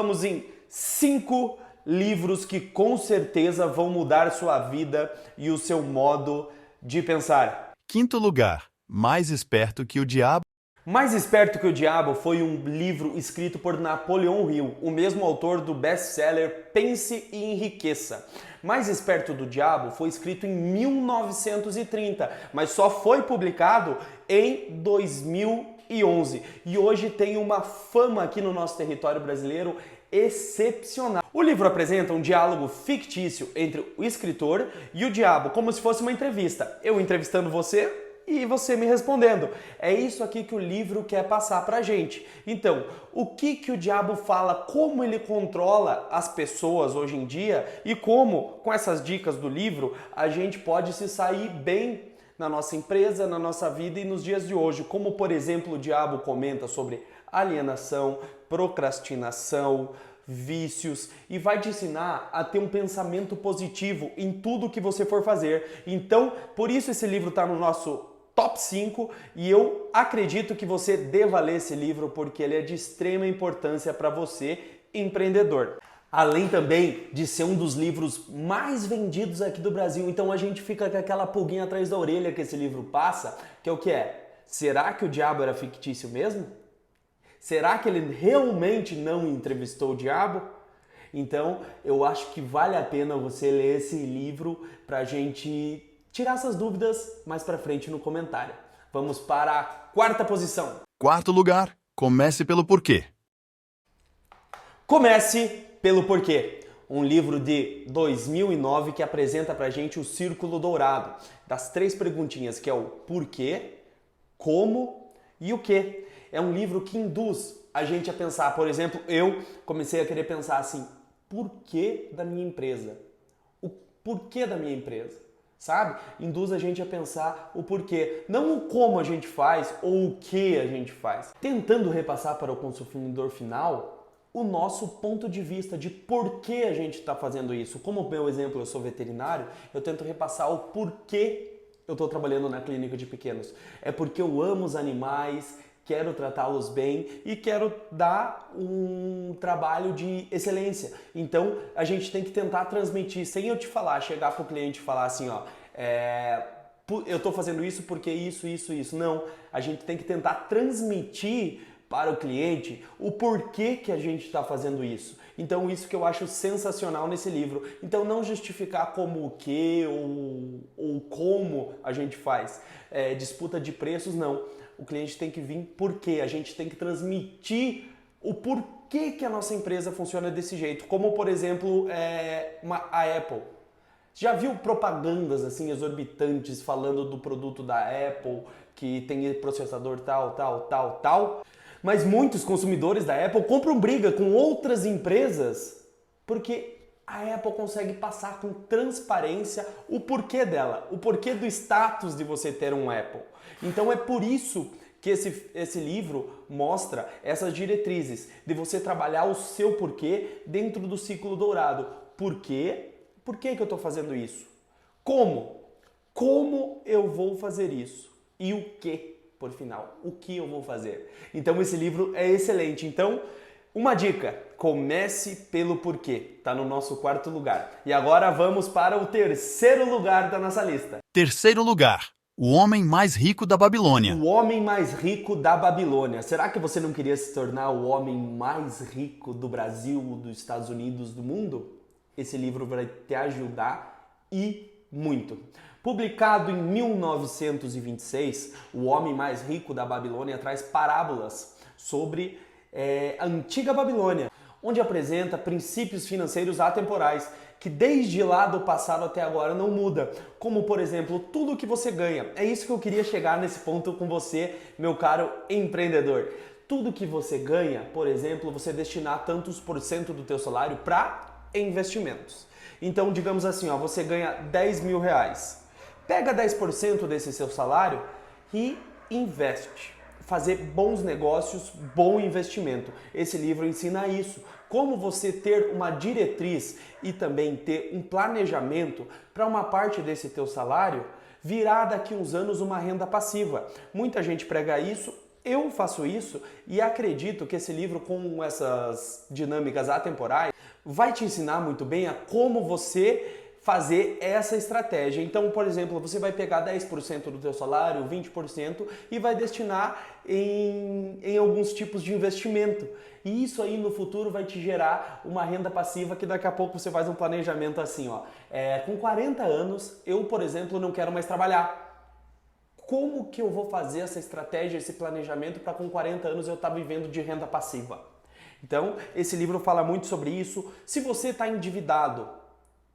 Vamos em 5 livros que com certeza vão mudar sua vida e o seu modo de pensar. Quinto lugar, Mais Esperto que o Diabo. Mais Esperto que o Diabo foi um livro escrito por Napoleão Hill, o mesmo autor do best-seller Pense e Enriqueça. Mais Esperto do Diabo foi escrito em 1930, mas só foi publicado em 2011 e hoje tem uma fama aqui no nosso território brasileiro excepcional. O livro apresenta um diálogo fictício entre o escritor e o diabo, como se fosse uma entrevista. Eu entrevistando você e você me respondendo. É isso aqui que o livro quer passar pra gente. Então, o que o diabo fala, como ele controla as pessoas hoje em dia e como, com essas dicas do livro, a gente pode se sair bem na nossa empresa, na nossa vida e nos dias de hoje. Como, por exemplo, o diabo comenta sobre alienação, procrastinação, vícios e vai te ensinar a ter um pensamento positivo em tudo que você for fazer. Então, por isso esse livro está no nosso top 5 e eu acredito que você deva ler esse livro porque ele é de extrema importância para você, empreendedor. Além também de ser um dos livros mais vendidos aqui do Brasil, então a gente fica com aquela pulguinha atrás da orelha que esse livro passa, que é o que é? Será que o diabo era fictício mesmo? Será que ele realmente não entrevistou o diabo? Então, eu acho que vale a pena você ler esse livro pra gente tirar essas dúvidas mais pra frente no comentário. Vamos para a quarta posição. Quarto lugar, Comece pelo Porquê. Comece pelo Porquê. Um livro de 2009 que apresenta pra gente o Círculo Dourado, das 3 perguntinhas, que é o porquê, como e o quê. É um livro que induz a gente a pensar, por exemplo, eu comecei a querer pensar assim, porquê da minha empresa? O porquê da minha empresa? Sabe? Induz a gente a pensar o porquê, não o como a gente faz ou o que a gente faz. Tentando repassar para o consumidor final o nosso ponto de vista de por que a gente está fazendo isso. Como o meu exemplo, eu sou veterinário, eu tento repassar o porquê eu estou trabalhando na clínica de pequenos. É porque eu amo os animais, quero tratá-los bem e quero dar um trabalho de excelência. Então, a gente tem que tentar transmitir, sem eu te falar, chegar para o cliente e falar assim, ó, eu estou fazendo isso porque isso. Não, a gente tem que tentar transmitir para o cliente o porquê que a gente está fazendo isso. Então, isso que eu acho sensacional nesse livro. Então, não justificar como o que ou como a gente faz. Disputa de preços, não. O cliente tem que vir porque a gente tem que transmitir o porquê que a nossa empresa funciona desse jeito. Como, por exemplo, a Apple. Já viu propagandas assim exorbitantes falando do produto da Apple, que tem processador tal? Mas muitos consumidores da Apple compram briga com outras empresas porque a Apple consegue passar com transparência o porquê dela, o porquê do status de você ter um Apple. Então é por isso que esse livro mostra essas diretrizes de você trabalhar o seu porquê dentro do ciclo dourado. Porquê? Por que eu estou fazendo isso? Como? Como eu vou fazer isso? E o que, por final? O que eu vou fazer? Então esse livro é excelente. Então, uma dica, comece pelo porquê. Está no nosso quarto lugar. E agora vamos para o terceiro lugar da nossa lista. Terceiro lugar, O Homem Mais Rico da Babilônia. O Homem Mais Rico da Babilônia. Será que você não queria se tornar o homem mais rico do Brasil, dos Estados Unidos, do mundo? Esse livro vai te ajudar e muito. Publicado em 1926, O Homem Mais Rico da Babilônia traz parábolas sobre a antiga Babilônia, onde apresenta princípios financeiros atemporais que desde lá do passado até agora não muda, como por exemplo, tudo que você ganha. É isso que eu queria chegar nesse ponto com você, meu caro empreendedor. Tudo que você ganha, por exemplo, você destinar tantos por cento do teu salário para investimentos. Então, digamos assim, você ganha 10 mil reais. Pega 10% desse seu salário e investe. Fazer bons negócios, bom investimento. Esse livro ensina isso. Como você ter uma diretriz e também ter um planejamento para uma parte desse teu salário virar daqui uns anos uma renda passiva. Muita gente prega isso. Eu faço isso e acredito que esse livro, com essas dinâmicas atemporais, vai te ensinar muito bem a como você fazer essa estratégia. Então, por exemplo, você vai pegar 10% do teu salário, 20% e vai destinar em alguns tipos de investimento. E isso aí no futuro vai te gerar uma renda passiva que daqui a pouco você faz um planejamento assim, ó. Com 40 anos, eu, por exemplo, não quero mais trabalhar. Como que eu vou fazer essa estratégia, esse planejamento para com 40 anos eu estar vivendo de renda passiva? Então, esse livro fala muito sobre isso. Se você está endividado,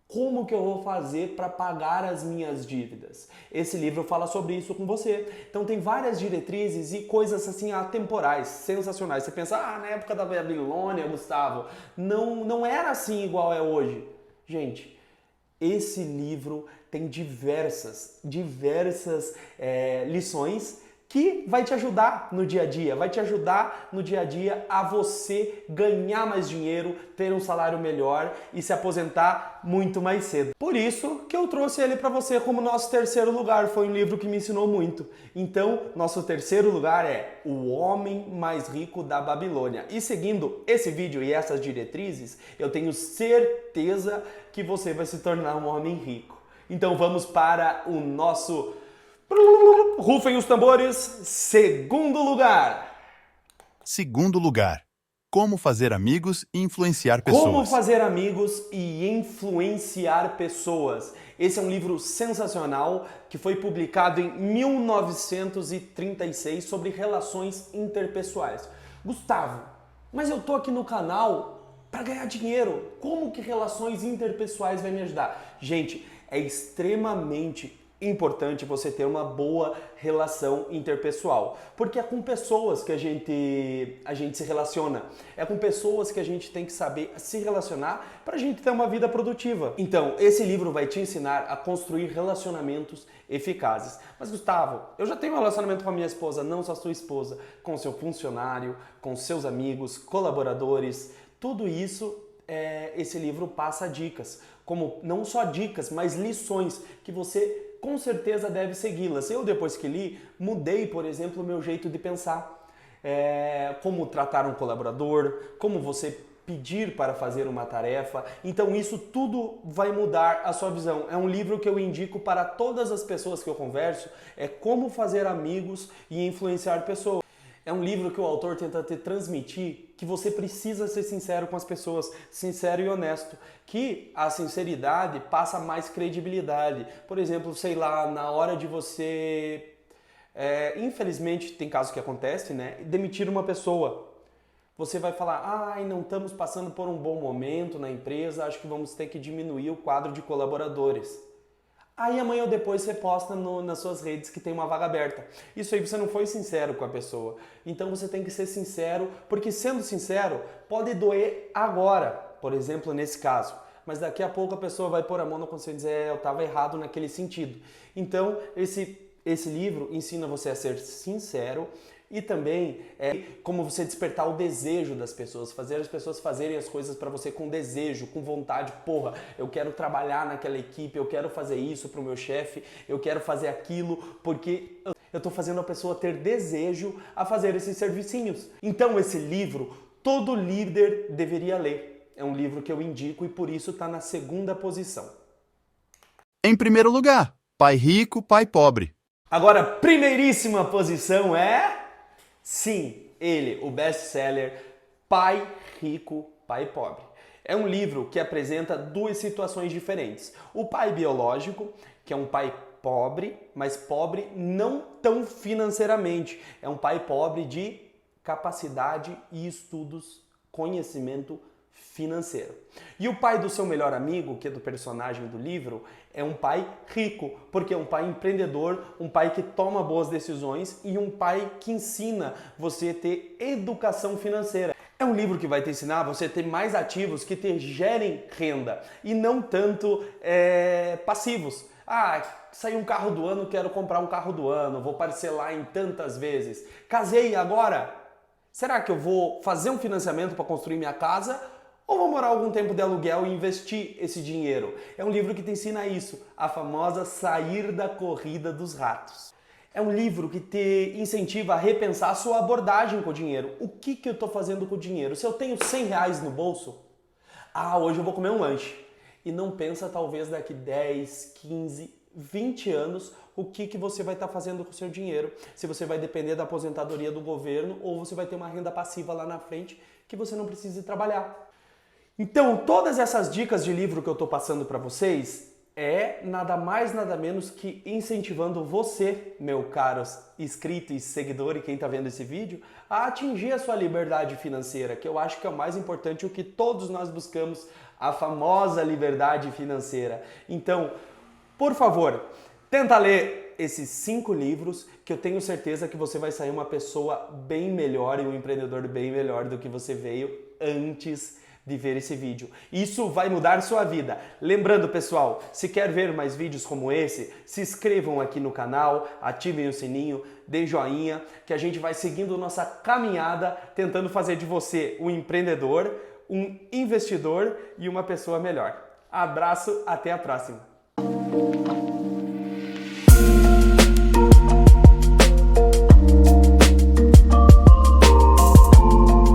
como que eu vou fazer para pagar as minhas dívidas? Esse livro fala sobre isso com você. Então tem várias diretrizes e coisas assim atemporais, sensacionais. Você pensa, na época da Babilônia, Gustavo, não era assim igual é hoje. Gente, esse livro tem diversas lições que vai te ajudar no dia a dia, a você ganhar mais dinheiro, ter um salário melhor e se aposentar muito mais cedo. Por isso que eu trouxe ele para você como nosso terceiro lugar, foi um livro que me ensinou muito. Então, nosso terceiro lugar é O Homem Mais Rico da Babilônia. E seguindo esse vídeo e essas diretrizes, eu tenho certeza que você vai se tornar um homem rico. Então vamos para o nosso... Rufem os tambores. Segundo lugar. Segundo lugar. Como fazer amigos e influenciar pessoas. Como fazer amigos e influenciar pessoas. Esse é um livro sensacional que foi publicado em 1936 sobre relações interpessoais. Gustavo, mas eu tô aqui no canal para ganhar dinheiro. Como que relações interpessoais vai me ajudar? Gente, é extremamente importante você ter uma boa relação interpessoal, porque é com pessoas que a gente se relaciona, é com pessoas que a gente tem que saber se relacionar para a gente ter uma vida produtiva. Então, esse livro vai te ensinar a construir relacionamentos eficazes. Mas Gustavo, eu já tenho um relacionamento com a minha esposa, não só a sua esposa, com o seu funcionário, com seus amigos, colaboradores, tudo isso. Esse livro passa dicas, como não só dicas, mas lições que você com certeza deve segui-las. Eu, depois que li, mudei, por exemplo, o meu jeito de pensar. Como tratar um colaborador, como você pedir para fazer uma tarefa. Então isso tudo vai mudar a sua visão. É um livro que eu indico para todas as pessoas que eu converso, como fazer amigos e influenciar pessoas. É um livro que o autor tenta te transmitir que você precisa ser sincero com as pessoas, sincero e honesto, que a sinceridade passa mais credibilidade. Por exemplo, sei lá, na hora de você, infelizmente tem casos que acontecem, né, demitir uma pessoa. Você vai falar, não estamos passando por um bom momento na empresa, acho que vamos ter que diminuir o quadro de colaboradores. Aí amanhã ou depois você posta nas suas redes que tem uma vaga aberta. Isso aí você não foi sincero com a pessoa. Então você tem que ser sincero, porque sendo sincero pode doer agora, por exemplo, nesse caso. Mas daqui a pouco a pessoa vai pôr a mão na consciência e dizer, eu estava errado naquele sentido. Então esse livro ensina você a ser sincero e também como você despertar o desejo das pessoas, fazer as pessoas fazerem as coisas para você com desejo, com vontade. Porra, eu quero trabalhar naquela equipe, eu quero fazer isso para o meu chefe, eu quero fazer aquilo, porque eu estou fazendo a pessoa ter desejo a fazer esses servicinhos. Então esse livro, todo líder deveria ler. É um livro que eu indico e por isso está na segunda posição. Em primeiro lugar, Pai Rico, Pai Pobre. Agora, primeiríssima posição sim, ele, o best-seller Pai Rico, Pai Pobre. É um livro que apresenta duas situações diferentes. O pai biológico, que é um pai pobre, mas pobre não tão financeiramente. É um pai pobre de capacidade e estudos, conhecimento financeiro. E o pai do seu melhor amigo, que é do personagem do livro, é um pai rico, porque é um pai empreendedor, um pai que toma boas decisões e um pai que ensina você a ter educação financeira. É um livro que vai te ensinar você a ter mais ativos que te gerem renda e não tanto passivos. Saiu um carro do ano, quero comprar um carro do ano, vou parcelar em tantas vezes. Casei agora, será que eu vou fazer um financiamento para construir minha casa? Ou vou morar algum tempo de aluguel e investir esse dinheiro? É um livro que te ensina isso, a famosa sair da corrida dos ratos. É um livro que te incentiva a repensar a sua abordagem com o dinheiro. O que eu estou fazendo com o dinheiro? Se eu tenho R$ 100 no bolso, hoje eu vou comer um lanche. E não pensa talvez daqui 10, 15, 20 anos o que você vai estar fazendo com o seu dinheiro. Se você vai depender da aposentadoria do governo ou você vai ter uma renda passiva lá na frente que você não precisa trabalhar. Então, todas essas dicas de livro que eu estou passando para vocês é nada mais, nada menos que incentivando você, meu caro inscrito e seguidor e quem está vendo esse vídeo, a atingir a sua liberdade financeira, que eu acho que é o mais importante, o que todos nós buscamos, a famosa liberdade financeira. Então, por favor, tenta ler esses 5 livros que eu tenho certeza que você vai sair uma pessoa bem melhor e um empreendedor bem melhor do que você veio antes de ver esse vídeo. Isso vai mudar sua vida. Lembrando, pessoal, se quer ver mais vídeos como esse, se inscrevam aqui no canal, ativem o sininho, deem joinha, que a gente vai seguindo nossa caminhada, tentando fazer de você um empreendedor, um investidor e uma pessoa melhor. Abraço, até a próxima!